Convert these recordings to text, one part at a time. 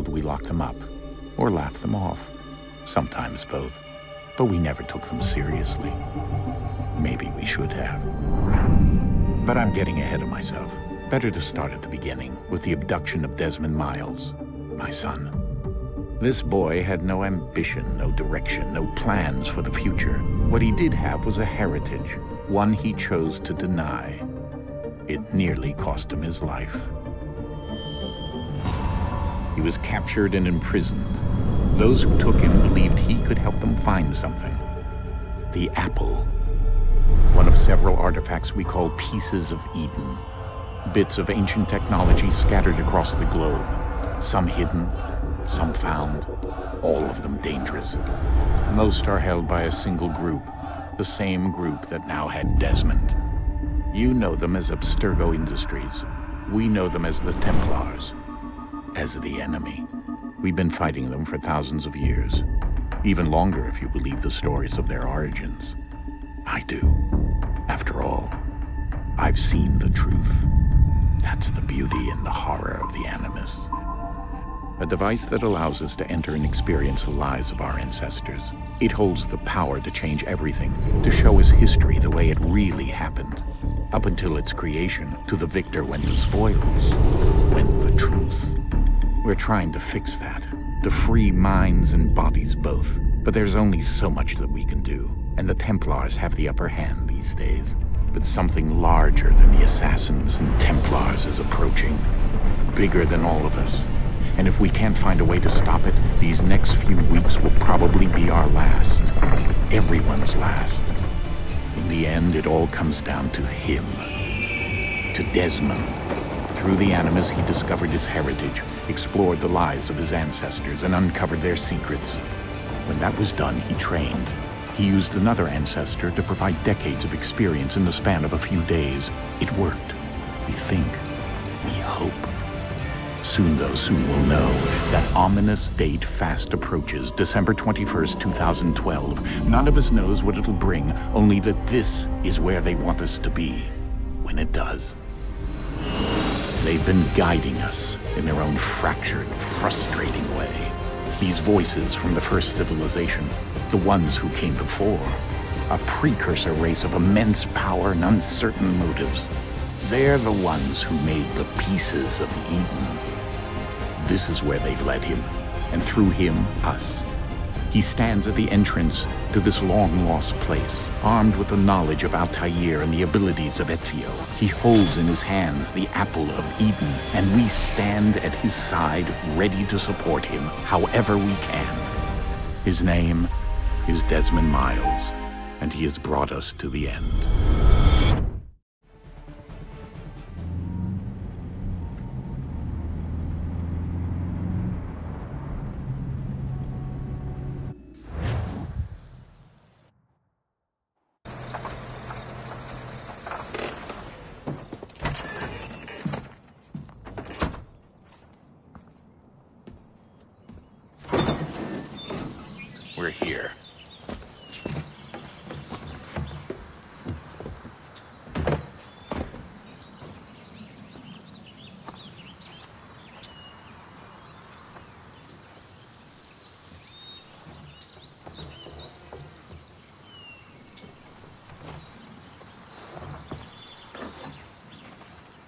child, we locked them up, or laughed them off. Sometimes both. But we never took them seriously. Maybe we should have. But I'm getting ahead of myself. Better to start at the beginning, with the abduction of Desmond Miles, my son. This boy had no ambition, no direction, no plans for the future. What he did have was a heritage, one he chose to deny. It nearly cost him his life. He was captured and imprisoned. Those who took him believed he could help them find something. The apple. One of several artifacts we call pieces of Eden. Bits of ancient technology scattered across the globe. Some hidden, some found, all of them dangerous. Most are held by a single group, the same group that now had Desmond. You know them as Abstergo Industries. We know them as the Templars, as the enemy. We've been fighting them for thousands of years, even longer if you believe the stories of their origins. I do. After all, I've seen the truth. That's the beauty and the horror of the Animus. A device that allows us to enter and experience the lives of our ancestors. It holds the power to change everything, to show us history the way it really happened. Up until its creation, to the victor went the spoils, went the truth. We're trying to fix that, to free minds and bodies both. But there's only so much that we can do, and the Templars have the upper hand these days. But something larger than the Assassins and Templars is approaching, bigger than all of us. And if we can't find a way to stop it, these next few weeks will probably be our last. Everyone's last. In the end, it all comes down to him. To Desmond. Through the Animus, he discovered his heritage, explored the lives of his ancestors, and uncovered their secrets. When that was done, he trained. He used another ancestor to provide decades of experience in the span of a few days. It worked. We think. We hope. Soon, though, soon we'll know. That ominous date fast approaches, December 21st, 2012. None of us knows what it'll bring, only that this is where they want us to be, when it does. They've been guiding us in their own fractured, frustrating way. These voices from the first civilization, the ones who came before, a precursor race of immense power and uncertain motives. They're the ones who made the pieces of Eden. This is where they've led him, and through him, us. He stands at the entrance to this long-lost place, armed with the knowledge of Altair and the abilities of Ezio. He holds in his hands the apple of Eden, and we stand at his side, ready to support him however we can. His name is Desmond Miles, and he has brought us to the end. We're here.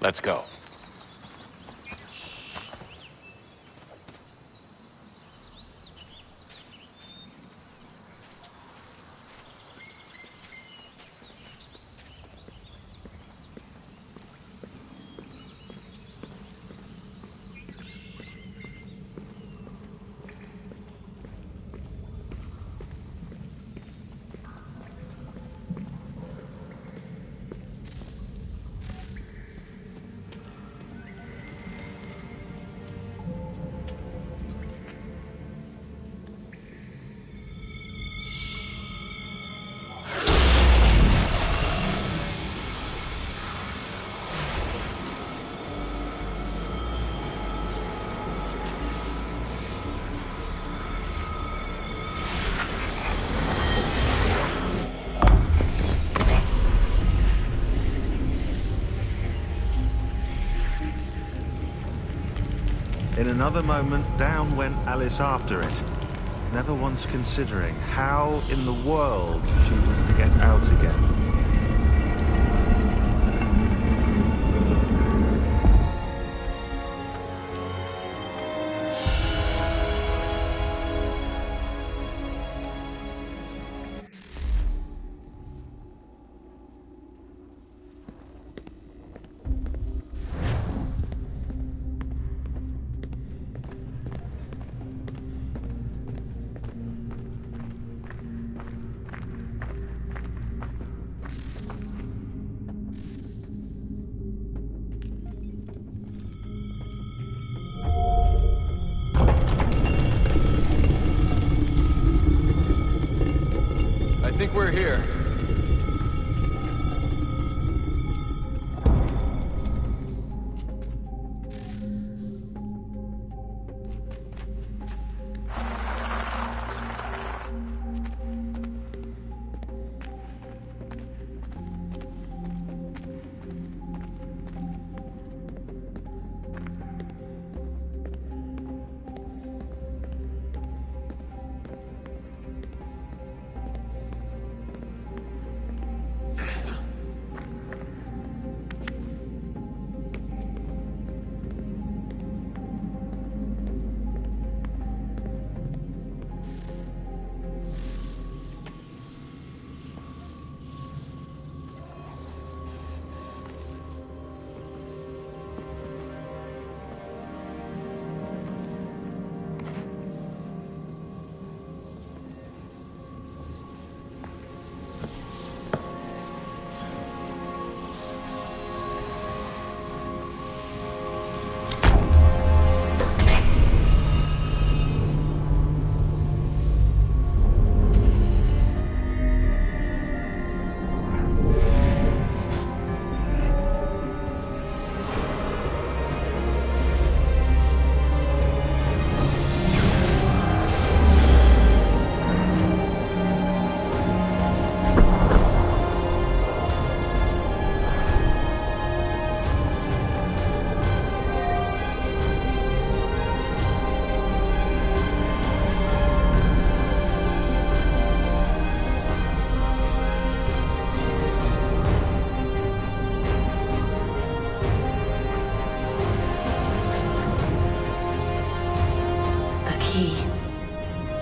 Let's go. another moment, down went Alice after it, never once considering how in the world she was to get out again. I think we're here.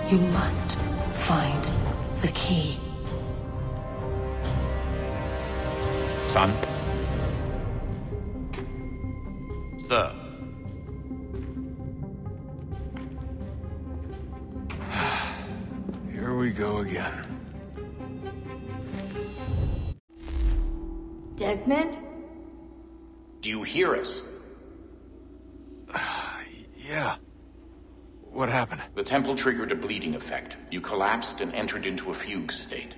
You must find the key. Son? Sir. Here we go again. Desmond? Do you hear us? Yeah. What happened? The temple triggered a bleeding effect. You collapsed and entered into a fugue state.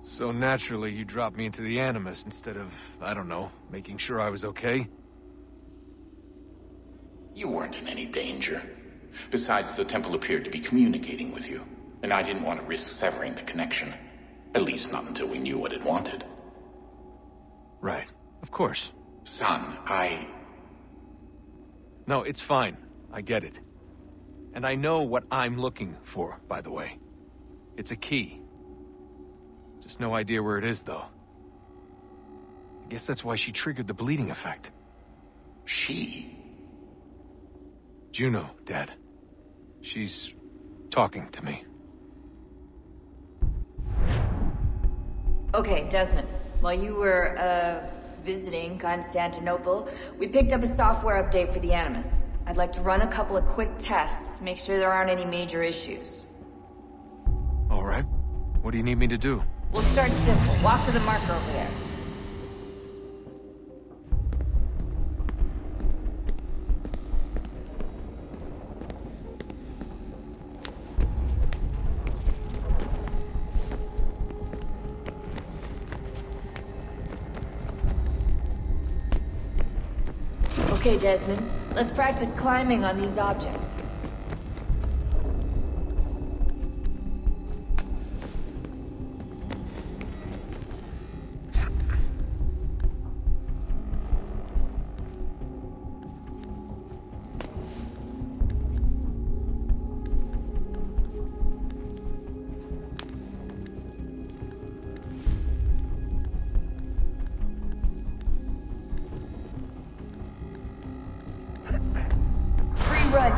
So naturally, you dropped me into the Animus instead of, I don't know, making sure I was okay? You weren't in any danger. Besides, the temple appeared to be communicating with you, and I didn't want to risk severing the connection. At least not until we knew what it wanted. Right. Of course. Son, No, it's fine. I get it. And I know what I'm looking for, by the way. It's a key. Just no idea where it is, though. I guess that's why she triggered the bleeding effect. She? Juno, Dad. She's talking to me. Okay, Desmond. While you were, visiting Constantinople, we picked up a software update for the Animus. I'd like to run a couple of quick tests, make sure there aren't any major issues. All right. What do you need me to do? We'll start simple. Walk to the marker over there. Okay, Desmond. Let's practice climbing on these objects.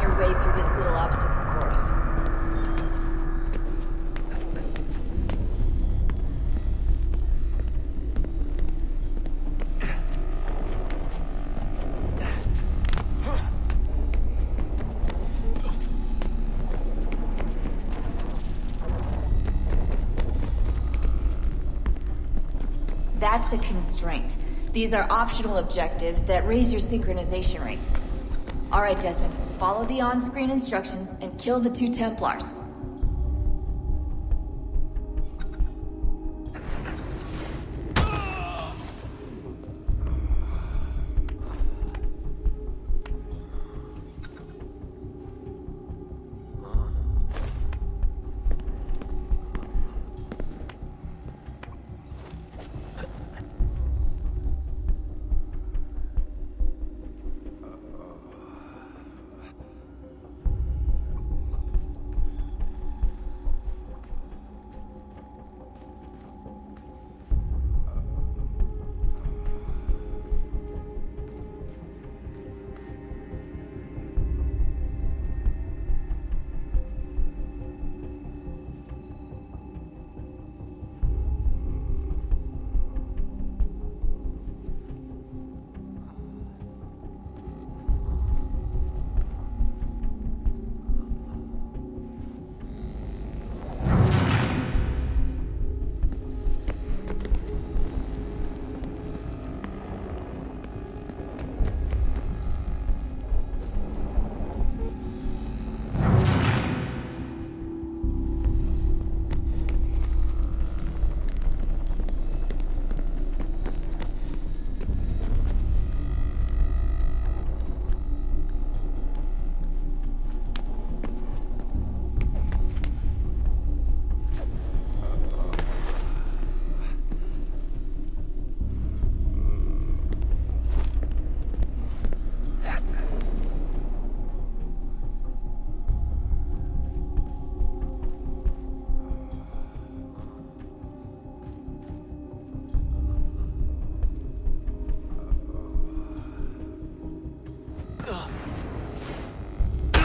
your way through this little obstacle course. That's a constraint. These are optional objectives that raise your synchronization rate. Alright, Desmond, follow the on-screen instructions and kill the 2 Templars.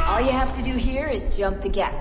All you have to do here is jump the gap.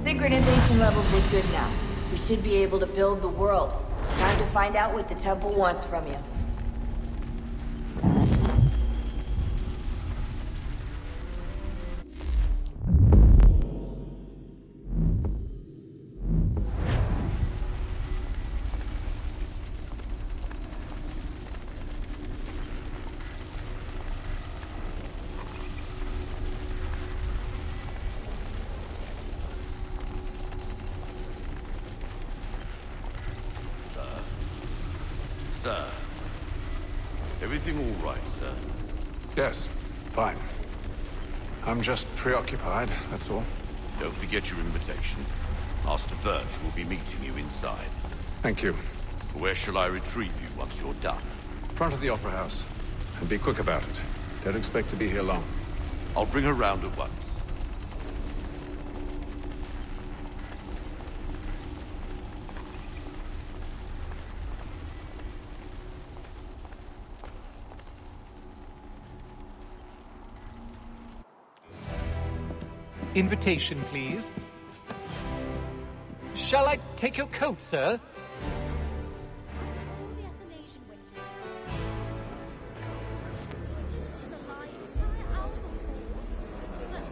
Synchronization levels look good now. We should be able to build the world. Time to find out what the temple wants from you. Sir. Everything all right, sir? Yes, fine. I'm just preoccupied, that's all. Don't forget your invitation. Master Birch will be meeting you inside. Thank you. Where shall I retrieve you once you're done? Front of the Opera House. And be quick about it. Don't expect to be here long. I'll bring her round at once. Invitation, please. Shall I take your coat, sir?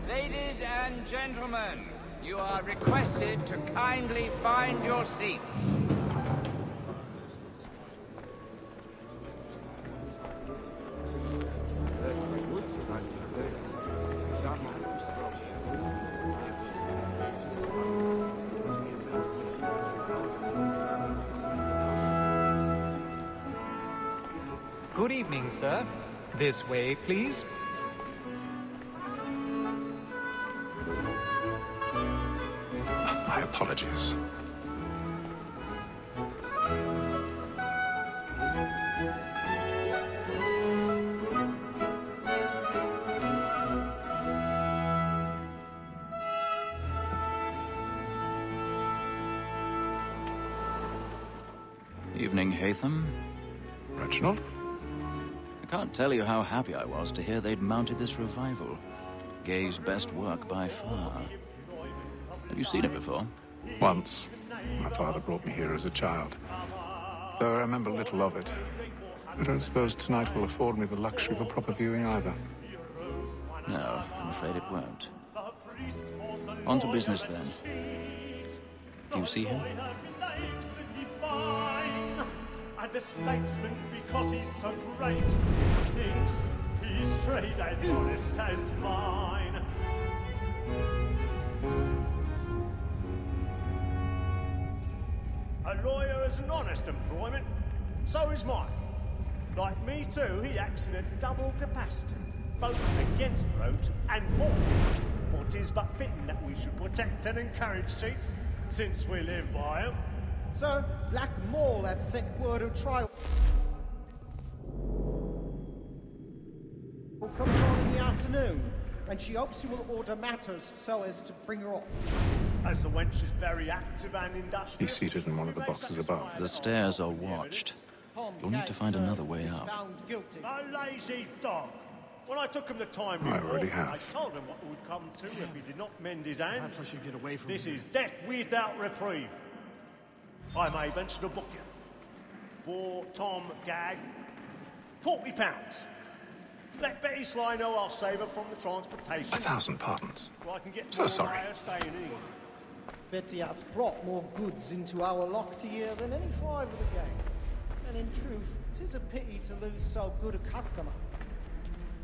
Ladies and gentlemen, you are requested to kindly find your seats. Good evening, sir. This way, please. My apologies. Evening, Haytham. Reginald? I can't tell you how happy I was to hear they'd mounted this revival. Gay's best work by far. Have you seen it before? Once. My father brought me here as a child. Though I remember little of it. I don't suppose tonight will afford me the luxury of a proper viewing either. No, I'm afraid it won't. On to business, then. Do you see him? And the statesman, because he's so great, thinks his trade as honest as mine. A lawyer is an honest employment, so is mine. Like me too, he acts in a double capacity, both against roads and for. For 'tis but fitting that we should protect and encourage cheats, since we live by 'em. Sir, Black Mole had sent word of trial. Will come on in the afternoon, and she hopes you will order matters so as to bring her off. As the wench is very active and industrious. He's seated in one of the boxes above. The stairs are watched. You'll need to find another way up. A lazy dog. When I took him the time I before, already have. I told him what would come to if he did not mend his hand. Perhaps I should get away from This him. is death without reprieve. I may venture to book you. For Tom Gag, £40. Let Betty Sly know I'll save her from the transportation. 1,000 pardons. So I can get So more sorry. way of staying in. Betty hath brought more goods into our lock to year than any five of the gang. And in truth, 'tis a pity to lose so good a customer.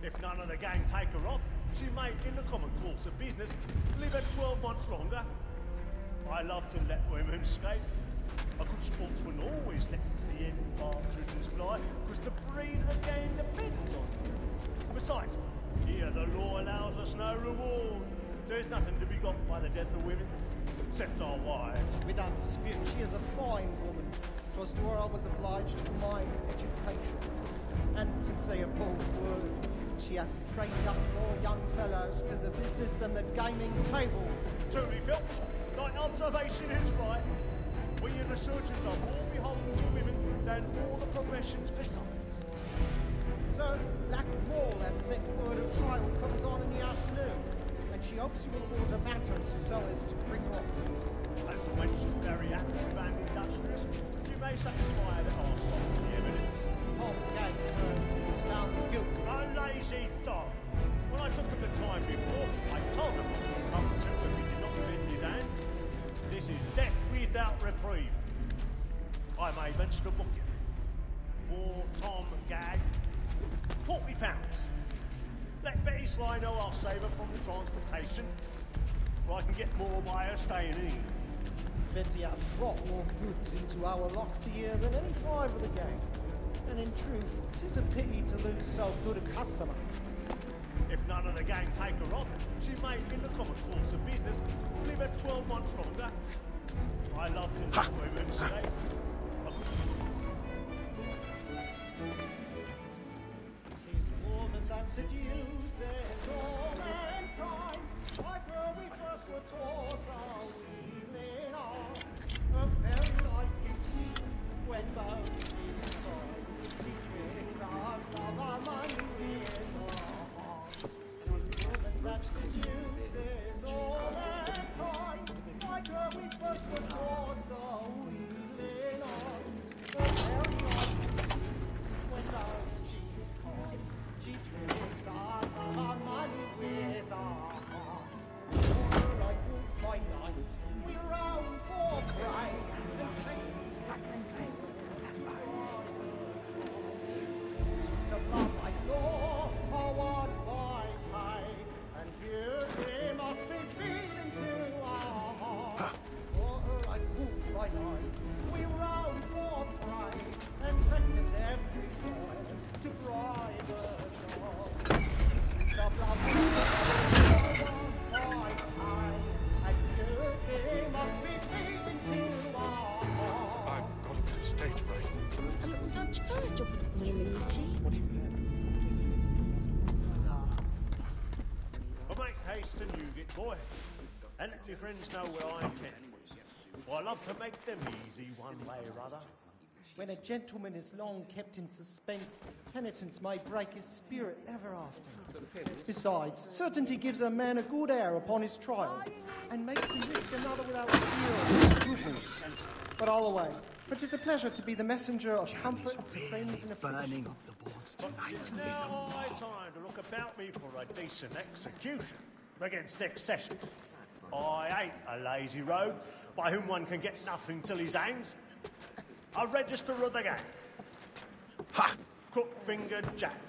If none of the gang take her off, she may, in the common course of business, live her 12 months longer. I love to let women skate. A good sportsman always lets the end partridges fly, because the breed of the game depends on it. Besides, here the law allows us no reward. There's nothing to be got by the death of women, except our wives. Without dispute, she is a fine woman. 'Twas to her I was obliged for my education. And to say a bold word, she hath trained up more young fellows to the business than the gaming table. Truly, Filch, thy observation is right. We in the surgeons are more beholden to women than all the professions besides. So, Black Wall hath sent word of trial comes on in the afternoon, and she she hopes you will order matters so as to bring off. As the wench is very active and industrious, you may satisfy her that I'll solve the evidence. Tom Gates, sir, is found guilty. A lazy dog! When I took him the time before, I told him what would come to if he did not bend his hand. This is death without reprieve. I may venture to book it. For Tom Gag, £40. Let Betty Sly know I'll save her from the transportation, or I can get more by her staying in. Betty hath brought more goods into our locked year than any five of the gang. And in truth, 'tis a pity to lose so good a customer. If none of the gang take her off, she may, in the common course of business, live her 12 months longer. I love to let women say. That seduces all mankind, like where we first were taught our evening arts. A very nice gift when both she tricks us of our money in our hearts. Woman that seduces all mankind, like where we first were taught our evening arts. A very nice gift when both she tricks us of our money with our hearts. Over like wolves by night, we roam for prey. Streets of love like law are won by pay, and here they must be feeding to our hearts. Over like wolves by night, we roam for prey, and practice every toil to bribe us. I've got a bit of stage fright. But make haste and you get boy. And let your friends know where I intend. For I love to make them easy one way or other. When a gentleman is long kept in suspense, penitence may break his spirit ever after. Besides, certainty gives a man a good air upon his trial, and makes him risk another without fear of goodness. But all away, for 'tis a pleasure to be the messenger of comfort to friends in affliction. But it's now high time to look about me for a decent execution against excesses. I ain't a lazy rogue by whom one can get nothing till he's hanged. A register of the gang. Ha! Crook-fingered Jack.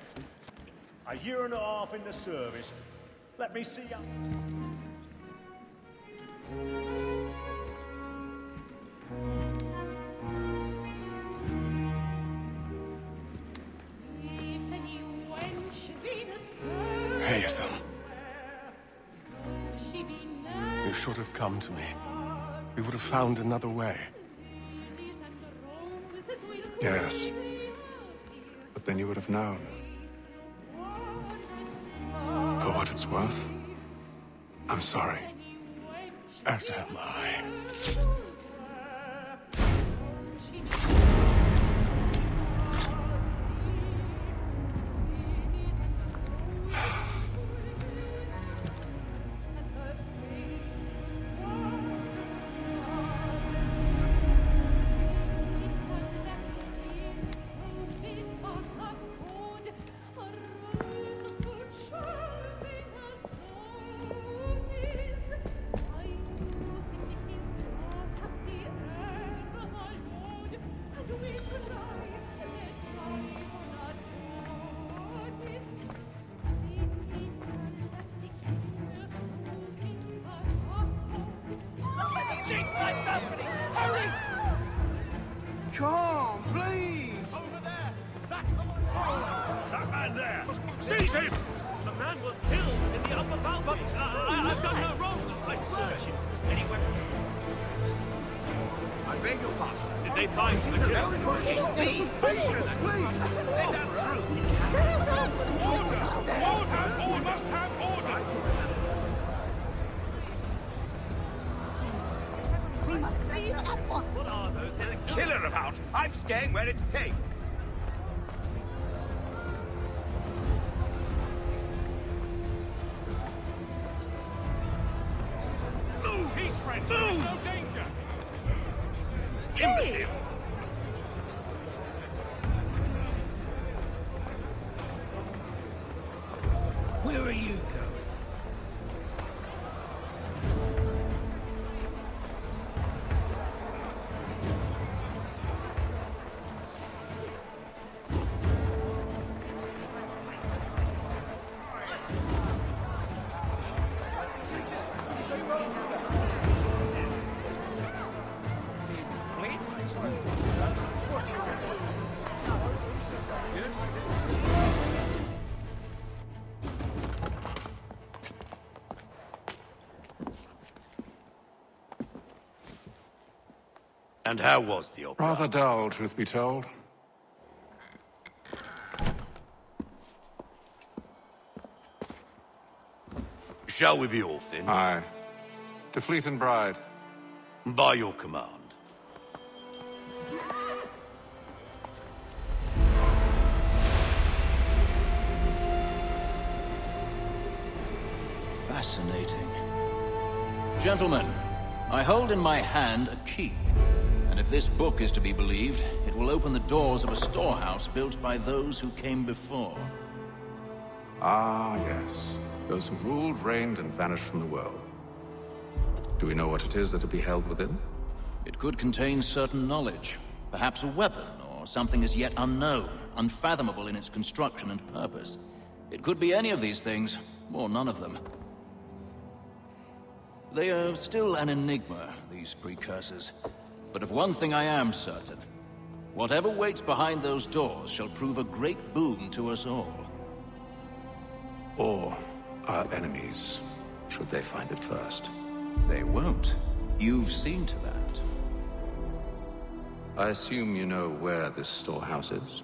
A year and a half in the service. Let me see ya. Hey, Ethel. You should have come to me. We would have found another way. Yes. But then you would have known. For what it's worth, I'm sorry. As am I. Come, please! Over there! That man there! Seize him! The man was killed in the upper balcony. I've done no wrong. I searched him. Any weapons? I beg your pardon. Did they find the killer? Don't push me! Please! Let us through. Order! Order! All must have order! We must leave at once! What are those? There's a killer about! I'm staying where it's safe! No danger! Hey! Where are you going? And how was the opera? Rather dull, truth be told. Shall we be off then? Aye. To Fleet and Bride. By your command. Fascinating. Gentlemen, I hold in my hand a key. And if this book is to be believed, it will open the doors of a storehouse built by those who came before. Ah, yes. Those who ruled, reigned, and vanished from the world. Do we know what it is that will be held within? It could contain certain knowledge. Perhaps a weapon, or something as yet unknown, unfathomable in its construction and purpose. It could be any of these things, or none of them. They are still an enigma, these precursors. But of one thing I am certain. Whatever waits behind those doors shall prove a great boon to us all. Or our enemies, should they find it first. They won't. You've seen to that. I assume you know where this storehouse is?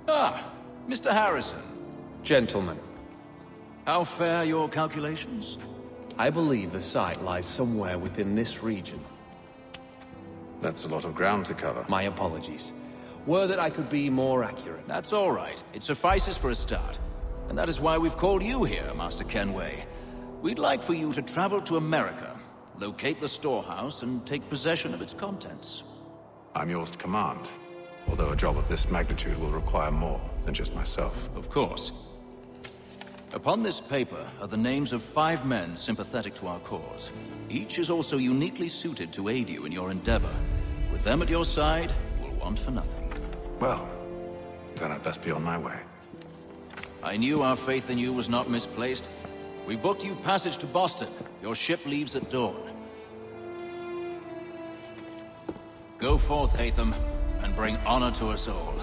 Ah, Mr. Harrison. Gentlemen. How fare your calculations? I believe the site lies somewhere within this region. That's a lot of ground to cover. My apologies. Were that I could be more accurate. That's all right. It suffices for a start. And that is why we've called you here, Master Kenway. We'd like for you to travel to America, locate the storehouse, and take possession of its contents. I'm yours to command. Although a job of this magnitude will require more than just myself. Of course. Upon this paper are the names of 5 men sympathetic to our cause. Each is also uniquely suited to aid you in your endeavor. With them at your side, you will want for nothing. Well, then I'd best be on my way. I knew our faith in you was not misplaced. We booked you passage to Boston. Your ship leaves at dawn. Go forth, Hatham, and bring honor to us all.